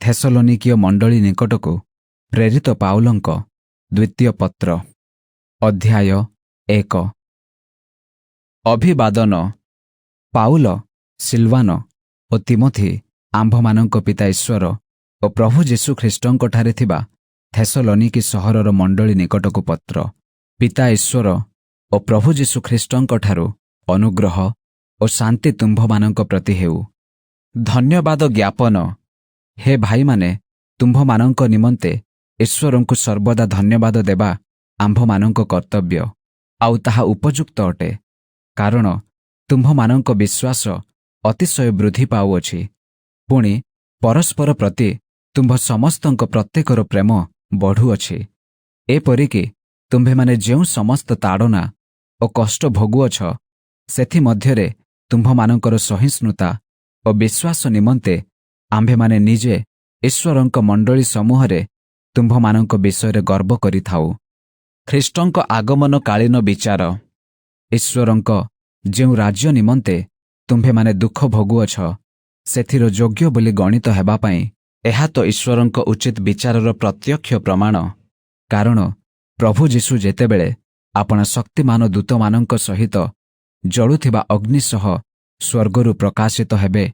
थेसलोनिकीय मंडली निकटकु प्रेरित पाउलंक द्वितीय पत्र अध्याय 1। अभिवादन। पाउल, सिल्वान ओ तिमोथी आम्भमानंक पिता ईश्वर ओ प्रभु जीशु ख्रीष्टंकଠାରେ ଥିବା थेसलोनिकी सहरर मंडली निकटकु पत्र। पिता ईश्वर ओ प्रभु जीशु ख्रीष्टंकଠାରୁ अनुग्रह ओ शांति तुम्भमानंक प्रति हेउ। धन्यवाद ज्ञापन। हे भाई माने, तुम्भमानंक निमंते ईश्वरंकु सर्वदा धन्यवाद देबा आम्भमानंक कर्तव्य, आउ ताहा उपयुक्त अटे, कारण तुम्भमानंक विश्वास अतिशय वृद्धि पाउअछि। पुणी परस्पर प्रति तुम्भ समस्तंक प्रत्येकर प्रेम बढ़ुअछि। एपरिकि तुम्भेमाने जेउ समस्त ताड़ना ओ कष्ट भोगुअछ, सेथि मध्यरे तुम्भमानंकर सहिष्णुता ओ विश्वास निमंते आम्भेमाने निजे ईश्वरंक मंडली समूहरे तुम्भमानंक विषय गर्व करिथाउ। ख्रीष्टंक आगमन कालीन विचार। ईश्वरंक जेउ राज्य निमंते तुम्भेमाने दुख भोगुअछ, सेथिर योग्य बोली गणित हेबा पई एहा तो ईश्वरंक उचित विचारर प्रत्यक्ष प्रमाण। कारण प्रभु जीशु जेतेबेले आपण शक्तिमान दूतमानंक सहित जळुथिबा अग्नि सह स्वर्गरु प्रकाशित हेबे,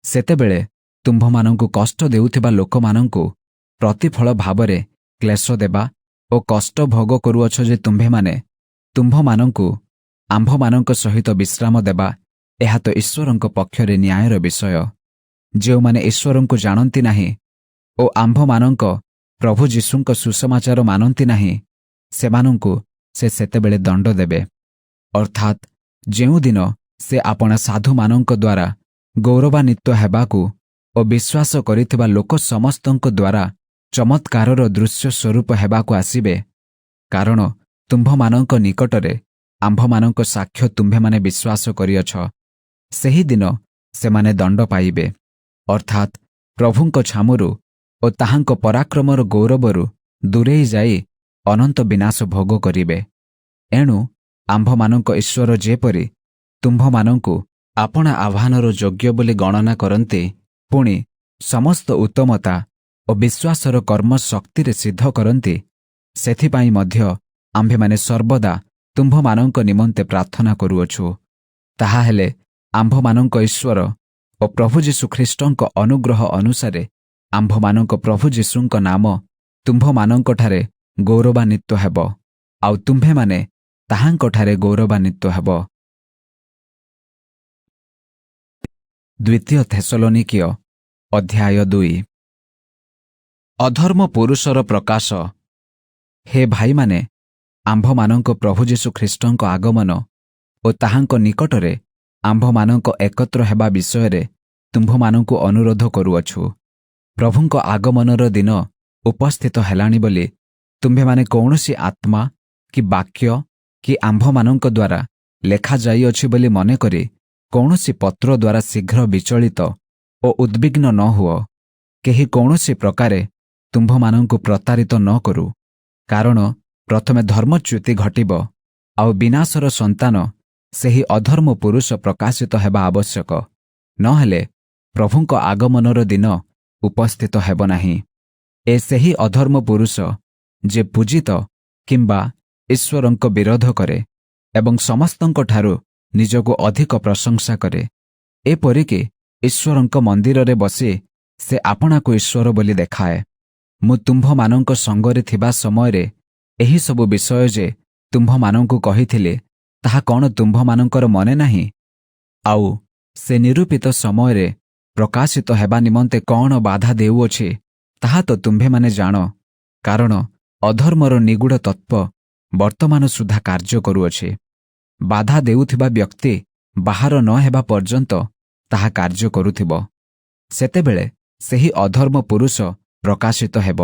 सेतेबेले तुम्भमानंकु कष्ट देउथिबा लोकमानंकु प्रतिफल भावरे क्लेश देबा ओ कष्ट भोग करुअछ जे तुम्भेमाने तुम्भमानंकु आम्भमानंक सहित विश्राम देबा, एहा तो ईश्वरंक पक्षरे न्यायर विषय। जेउमाने ईश्वरंकु जानन्ति नाही ओ आम्भमानंक प्रभु जीशुंक सुसमाचार मानन्ति नाही, सेमानंकु से सेतेबेले दंड देबे। अर्थात जेउ दिन से आपण साधुमानंक द्वारा गौरवान्वित हेबाकु ओ विश्वास करिथिबा लोक समस्तंक द्वारा चमत्कारर दृश्य स्वरूप हेबाकु आसिबे, कारण तुम्भमानंक निकटरे आम्भमानंक साक्ष्य तुम्भेमाने विश्वास करिअछ। सेही दिन सेमाने दंड पाइबे, अर्थात प्रभुंक छामुरु ओ ताहांक पराक्रमर गौरवरु दूरेई जाई अनंत विनाश भोग करिबे। एणु आम्भमानंक ईश्वर जेपरि तुम्भमानंकु आपणा आह्वानर योग्य बोली गणना करन्ति, पुणी समस्त उत्तमता ओ विश्वासर कर्म शक्तिरे सिद्ध करन्ति, सेथिपाई मध्य आम्भेमाने सर्वदा तुम्भमानंक निमंते प्रार्थना करुअछु। ताहा हेले आम्भमानंक ईश्वर ओ प्रभु जीशु ख्रीष्टंक अनुग्रह अनुसारे आम्भमानंक प्रभु जीशुंक नाम तुम्भमानंकठारे गौरवान्वित हेब, आउ तुम्भेमाने ताहांकठारे गौरवान्वित हेब। द्वितीय थेसलोनिकीय अध्याय 2। अधर्म पुरुषर प्रकाश। हे भाई माने, आम्भमानंक प्रभु जीशु ख्रीष्टंक आगमन ओ ताहांक निकटरे आम्भमानंक एकत्र हेबा विषୟରେ तुम्भमानंकु अनुरोध करुअछु। प्रभुंक आगमनर दिन उपस्थित हेलाणी बोली तुम्भेमाने कौनसी आत्मा कि वाक्य कि आम्भमानंक द्वारा लेखा जाइअछि बोली मने करी कौनसी पत्र द्वारा शीघ्र विचलित ओ उद्विग्न न हुओ। केही कौनसी प्रकारे तुम्भमानंकु प्रतारित न करू, कारण प्रथमे धर्मच्युति घटिब, आउ विनाशर संतान सेही अधर्म पुरुष प्रकाशित हेबा आवश्यक, नहेले प्रभुंक आगमनर दिन उपस्थित हेब नाही। ए सेही अधर्म पुरुष जे पूजित किंबा ईश्वरंक विरोध करे एवं समस्तंक ठारू निजको अधिक प्रशंसा करे। एपरिकि ईश्वरंक मंदिररे बसी से आपणाको ईश्वर बोली देखाए। मु तुम्भमानंक संगरे थिबा समयरे एही सबु विषय जे तुम्भमानंकु कहिथिले ताहा कौन तुम्भमानंकर मने नाही? आउ से निरूपित समयरे प्रकाशित हेबा निमंते कौन बाधा देउअछि ताहा तो तुम्भेमाने जाण, कारण अधर्मर निगूढ़ तत्व वर्तमान सुधा कार्य करुअछि। बाधा देउथिबा व्यक्ति बाहर न हेबा पर्यंत ताहा कार्य करुथिब, सेतेबेले सेही अधर्म पुरुष प्रकाशित हेब,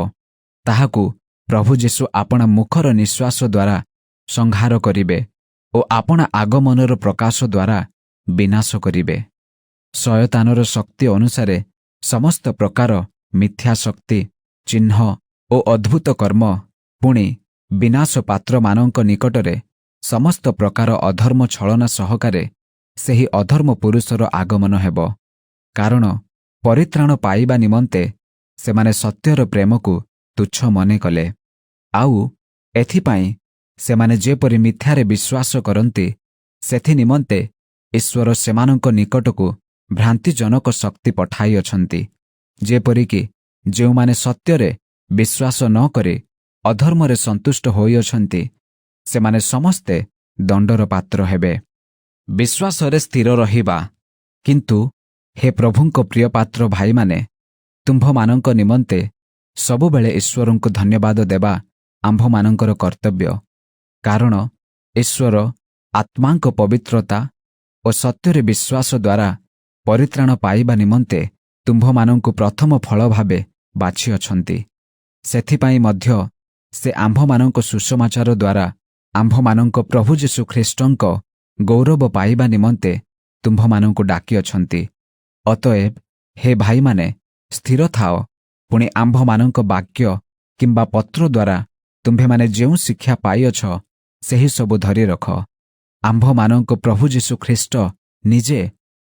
ताहाकु प्रभु जीशु आपणा मुखर निश्वास द्वारा संहार करिबे ओ आपणा आगमनर प्रकाश द्वारा विनाश करिबे। शयतानर शक्ति अनुसारे समस्त प्रकार मिथ्या शक्ति, चिन्ह ओ अद्भुत कर्म, पुणी विनाश पात्र मानंक निकटरे समस्त प्रकार अधर्म छलना सहकारे सेही अधर्म पुरुषर आगमन हेब। कारण परित्राण पाइबा निमंते ସେମାନେ ସତ୍ୟର ପ୍ରେମକୁ ତୁଚ୍ଛ ମନେ କଲେ। ଆଉ ଏଥିପାଇଁ ସେମାନେ ଯେପରି ମିଥ୍ୟାରେ ବିଶ୍ୱାସ କରନ୍ତି, ସେଥି ନିମନ୍ତେ ଈଶ୍ୱର ସେମାନଙ୍କ ନିକଟକୁ ଭ୍ରାନ୍ତିଜନକ ଶକ୍ତି ପଠାଇଅଛନ୍ତି, ଯେପରିକି ଯେଉଁମାନେ ସତ୍ୟରେ ବିଶ୍ୱାସ ନ କରି ଅଧର୍ମରେ ସନ୍ତୁଷ୍ଟ ହୋଇଅଛନ୍ତି, ସେମାନେ ସମସ୍ତେ ଦଣ୍ଡର ପାତ୍ର ହେବେ। ବିଶ୍ୱାସରେ ସ୍ଥିର ରହିବା। କିନ୍ତୁ ହେ ପ୍ରଭୁଙ୍କ ପ୍ରିୟ ପାତ୍ର ଭାଇମାନେ, ତୁମ୍ଭମାନଙ୍କ ନିମନ୍ତେ ସବୁବେଳେ ଈଶ୍ୱରଙ୍କୁ ଧନ୍ୟବାଦ ଦେବା ଆମ୍ଭମାନଙ୍କର କର୍ତ୍ତବ୍ୟ। କାରଣ ଈଶ୍ୱର ଆତ୍ମାଙ୍କ ପବିତ୍ରତା ଓ ସତ୍ୟରେ ବିଶ୍ୱାସ ଦ୍ୱାରା ପରିତ୍ରାଣ ପାଇବା ନିମନ୍ତେ ତୁମ୍ଭମାନଙ୍କୁ ପ୍ରଥମ ଫଳ ଭାବେ ବାଛିଅଛନ୍ତି। ସେଥିପାଇଁ ମଧ୍ୟ ସେ ଆମ୍ଭମାନଙ୍କ ସୁସମାଚାର ଦ୍ୱାରା ଆମ୍ଭମାନଙ୍କ ପ୍ରଭୁ ଯୀଶୁ ଖ୍ରୀଷ୍ଟଙ୍କ ଗୌରବ ପାଇବା ନିମନ୍ତେ ତୁମ୍ଭମାନଙ୍କୁ ଡାକିଅଛନ୍ତି। ଅତଏବ ହେ ଭାଇମାନେ, ସ୍ଥିର ଥାଅ। ପୁଣି ଆମ୍ଭମାନଙ୍କ ବାକ୍ୟ କିମ୍ବା ପତ୍ର ଦ୍ୱାରା ତୁମ୍ଭେମାନେ ଯେଉଁ ଶିକ୍ଷା ପାଇଅଛ, ସେହି ସବୁ ଧରି ରଖ। ଆମ୍ଭମାନଙ୍କ ପ୍ରଭୁ ଯୀଶୁ ଖ୍ରୀଷ୍ଟ ନିଜେ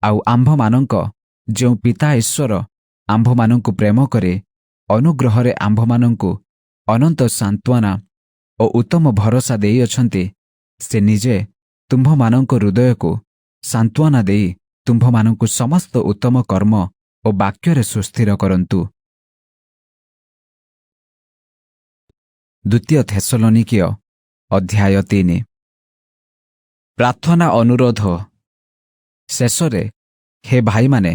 ଆଉ ଆମ୍ଭମାନଙ୍କ ଯେଉଁ ପିତା ଈଶ୍ୱର ଆମ୍ଭମାନଙ୍କୁ ପ୍ରେମ କରି ଅନୁଗ୍ରହରେ ଆମ୍ଭମାନଙ୍କୁ ଅନନ୍ତ ସାନ୍ତ୍ୱନା ଓ ଉତ୍ତମ ଭରସା ଦେଇଅଛନ୍ତି, ସେ ନିଜେ ତୁମ୍ଭମାନଙ୍କ ହୃଦୟକୁ ସାନ୍ତ୍ୱନା ଦେଇ ତୁମ୍ଭମାନଙ୍କୁ ସମସ୍ତ ଉତ୍ତମ କର୍ମ ଓ ବାକ୍ୟରେ ସୁସ୍ଥିର କରନ୍ତୁ। ଦ୍ୱିତୀୟ ଥେସଲୋନିକୀୟ ଅଧ୍ୟାୟ 3। ପ୍ରାର୍ଥନା ଅନୁରୋଧ। ଶେଷରେ ହେ ଭାଇମାନେ,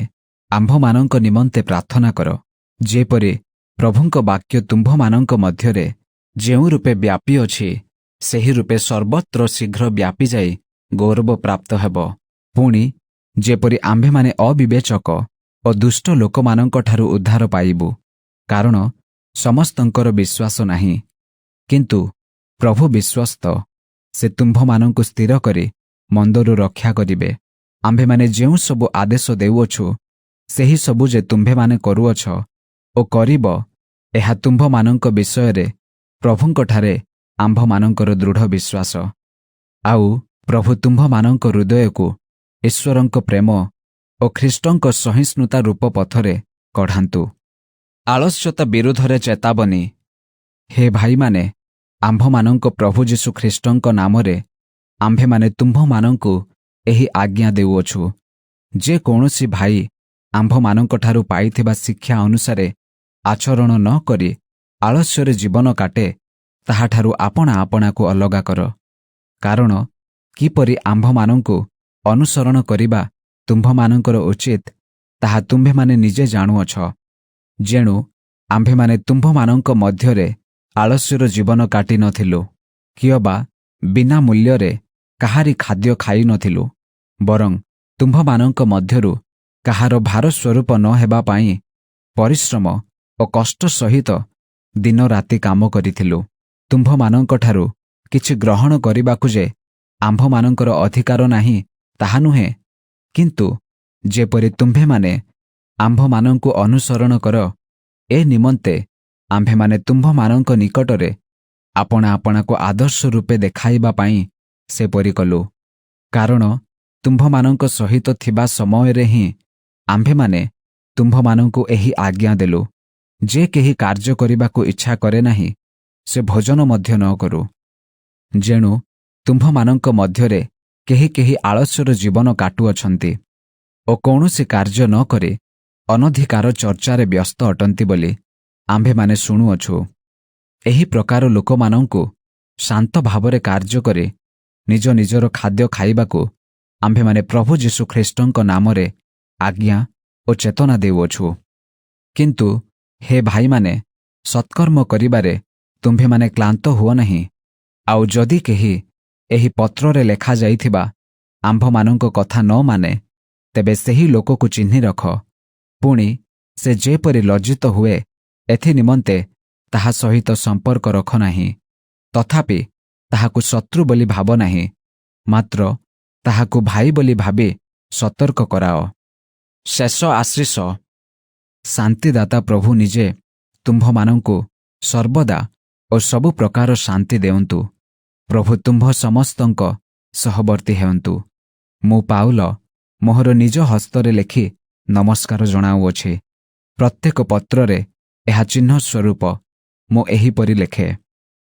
ଆମ୍ଭମାନଙ୍କ ନିମନ୍ତେ ପ୍ରାର୍ଥନା କର, ଯେପରି ପ୍ରଭୁଙ୍କ ବାକ୍ୟ ତୁମ୍ଭମାନଙ୍କ ମଧ୍ୟରେ ଯେଉଁ ରୂପେ ବ୍ୟାପି ଅଛି, ସେହି ରୂପେ ସର୍ବତ୍ର ଶୀଘ୍ର ବ୍ୟାପି ଯାଇ ଗୌରବ ପ୍ରାପ୍ତ ହେବ। ପୁଣି ଯେପରି ଆମ୍ଭେମାନେ ଅବିବେଚକ ଓ ଦୁଷ୍ଟ ଲୋକମାନଙ୍କଠାରୁ ଉଦ୍ଧାର ପାଇବୁ। କାରଣ ସମସ୍ତଙ୍କର ବିଶ୍ୱାସ ନାହିଁ, କିନ୍ତୁ ପ୍ରଭୁ ବିଶ୍ୱସ୍ତ, ସେ ତୁମ୍ଭମାନଙ୍କୁ ସ୍ଥିର କରି ମନ୍ଦରୁ ରକ୍ଷା କରିବେ। ଆମ୍ଭେମାନେ ଯେଉଁ ସବୁ ଆଦେଶ ଦେଉଅଛୁ, ସେହି ସବୁ ଯେ ତୁମ୍ଭେମାନେ କରୁଅଛ ଓ କରିବ, ଏହା ତୁମ୍ଭମାନଙ୍କ ବିଷୟରେ ପ୍ରଭୁଙ୍କଠାରେ ଆମ୍ଭମାନଙ୍କର ଦୃଢ଼ ବିଶ୍ୱାସ। ଆଉ ପ୍ରଭୁ ତୁମ୍ଭମାନଙ୍କ ହୃଦୟକୁ ଈଶ୍ୱରଙ୍କ ପ୍ରେମ ଓ ଖ୍ରୀଷ୍ଟଙ୍କ ସହିଷ୍ଣୁତା ରୂପ ପଥରେ କଢ଼ାନ୍ତୁ। ଆଳସ୍ୟତା ବିରୁଦ୍ଧରେ ଚେତାବନୀ। ହେ ଭାଇମାନେ, ଆମ୍ଭମାନଙ୍କ ପ୍ରଭୁ ଯୀଶୁ ଖ୍ରୀଷ୍ଟଙ୍କ ନାମରେ ଆମ୍ଭେମାନେ ତୁମ୍ଭମାନଙ୍କୁ ଏହି ଆଜ୍ଞା ଦେଉଅଛୁ, ଯେ କୌଣସି ଭାଇ ଆମ୍ଭମାନଙ୍କଠାରୁ ପାଇଥିବା ଶିକ୍ଷା ଅନୁସାରେ ଆଚରଣ ନ କରି ଆଳସ୍ୟରେ ଜୀବନ କାଟେ, ତାହାଠାରୁ ଆପଣା ଆପଣାକୁ ଅଲଗା କର। କାରଣ କିପରି ଆମ୍ଭମାନଙ୍କୁ ଅନୁସରଣ କରିବା ତୁମ୍ଭମାନଙ୍କର ଉଚିତ, ତାହା ତୁମ୍ଭେମାନେ ନିଜେ ଜାଣୁଅଛ। ଯେଣୁ ଆମ୍ଭେମାନେ ତୁମ୍ଭମାନଙ୍କ ମଧ୍ୟରେ ଆଳସ୍ୟର ଜୀବନ କାଟି ନଥିଲୁ, କିଅବା ବିନା ମୂଲ୍ୟରେ କାହାରି ଖାଦ୍ୟ ଖାଇ ନଥିଲୁ, ବରଂ ତୁମ୍ଭମାନଙ୍କ ମଧ୍ୟରୁ କାହାର ଭାର ସ୍ୱରୂପ ନ ହେବା ପାଇଁ ପରିଶ୍ରମ ଓ କଷ୍ଟ ସହିତ ଦିନ ରାତି କାମ କରିଥିଲୁ। ତୁମ୍ଭମାନଙ୍କଠାରୁ କିଛି ଗ୍ରହଣ କରିବାକୁ ଯେ ଆମ୍ଭମାନଙ୍କର ଅଧିକାର ନାହିଁ, ତାହା ନୁହେଁ, କିନ୍ତୁ ଯେପରି ତୁମ୍ଭେମାନେ ଆମ୍ଭମାନଙ୍କୁ ଅନୁସରଣ କର, ଏ ନିମନ୍ତେ ଆମ୍ଭେମାନେ ତୁମ୍ଭମାନଙ୍କ ନିକଟରେ ଆପଣା ଆପଣାକୁ ଆଦର୍ଶ ରୂପେ ଦେଖାଇବା ପାଇଁ ସେପରି କଲୁ। କାରଣ ତୁମ୍ଭମାନଙ୍କ ସହିତ ଥିବା ସମୟରେ ହିଁ ଆମ୍ଭେମାନେ ତୁମ୍ଭମାନଙ୍କୁ ଏହି ଆଜ୍ଞା ଦେଲୁ, ଯେ କେହି କାର୍ଯ୍ୟ କରିବାକୁ ଇଚ୍ଛା କରେ ନାହିଁ, ସେ ଭୋଜନ ମଧ୍ୟ ନ କରୁ। ଯେଣୁ ତୁମ୍ଭମାନଙ୍କ ମଧ୍ୟରେ କେହି କେହି ଆଳସ୍ୟର ଜୀବନ କାଟୁଅଛନ୍ତି ଓ କୌଣସି କାର୍ଯ୍ୟ ନ କରି ଅନଧିକାର ଚର୍ଚ୍ଚାରେ ବ୍ୟସ୍ତ ଅଟନ୍ତି ବୋଲି ଆମ୍ଭେମାନେ ଶୁଣୁଅଛୁ। ଏହି ପ୍ରକାର ଲୋକମାନଙ୍କୁ ଶାନ୍ତ ଭାବରେ କାର୍ଯ୍ୟ କରି ନିଜ ନିଜର ଖାଦ୍ୟ ଖାଇବାକୁ ଆମ୍ଭେମାନେ ପ୍ରଭୁ ଯୀଶୁ ଖ୍ରୀଷ୍ଟଙ୍କ ନାମରେ ଆଜ୍ଞା ଓ ଚେତନା ଦେଉଅଛୁ। କିନ୍ତୁ ହେ ଭାଇମାନେ, ସତ୍କର୍ମ କରିବାରେ ତୁମ୍ଭେମାନେ କ୍ଳାନ୍ତ ହୁଅ ନାହିଁ। ଆଉ ଯଦି କେହି ଏହି ପତ୍ରରେ ଲେଖାଯାଇଥିବା ଆମ୍ଭମାନଙ୍କ କଥା ନ ମାନେ, ତେବେ ସେହି ଲୋକକୁ ଚିହ୍ନି ରଖ। ପୁଣି ସେ ଯେପରି ଲଜ୍ଜିତ ହୁଏ, ଏଥି ନିମନ୍ତେ ତାହା ସହିତ ସମ୍ପର୍କ ରଖ ନାହିଁ। ତଥାପି ତାହାକୁ ଶତ୍ରୁ ବୋଲି ଭାବ ନାହିଁ, ମାତ୍ର ତାହାକୁ ଭାଇ ବୋଲି ଭାବି ସତର୍କ କରାଅ। ଶେଷ ଆଶିଷ। ଶାନ୍ତିଦାତା ପ୍ରଭୁ ନିଜେ ତୁମ୍ଭମାନଙ୍କୁ ସର୍ବଦା ଓ ସବୁ ପ୍ରକାର ଶାନ୍ତି ଦେଉନ୍ତୁ। ପ୍ରଭୁ ତୁମ୍ଭ ସମସ୍ତଙ୍କ ସହବର୍ତ୍ତୀ ହେଉନ୍ତୁ। ମୁଁ ପାଉଲ ମୋହର ନିଜ ହସ୍ତରେ ଲେଖି ନମସ୍କାର ଜଣାଉଅଛି। ପ୍ରତ୍ୟେକ ପତ୍ରରେ ଏହା ଚିହ୍ନ ସ୍ୱରୂପ ମୁଁ ଏହିପରି ଲେଖେ।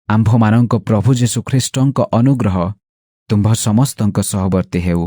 ଆମ୍ଭମାନଙ୍କ ପ୍ରଭୁ ଯୀଶୁଖ୍ରୀଷ୍ଟଙ୍କ ଅନୁଗ୍ରହ ତୁମ୍ଭ ସମସ୍ତଙ୍କ ସହବର୍ତ୍ତୀ ହେଉ।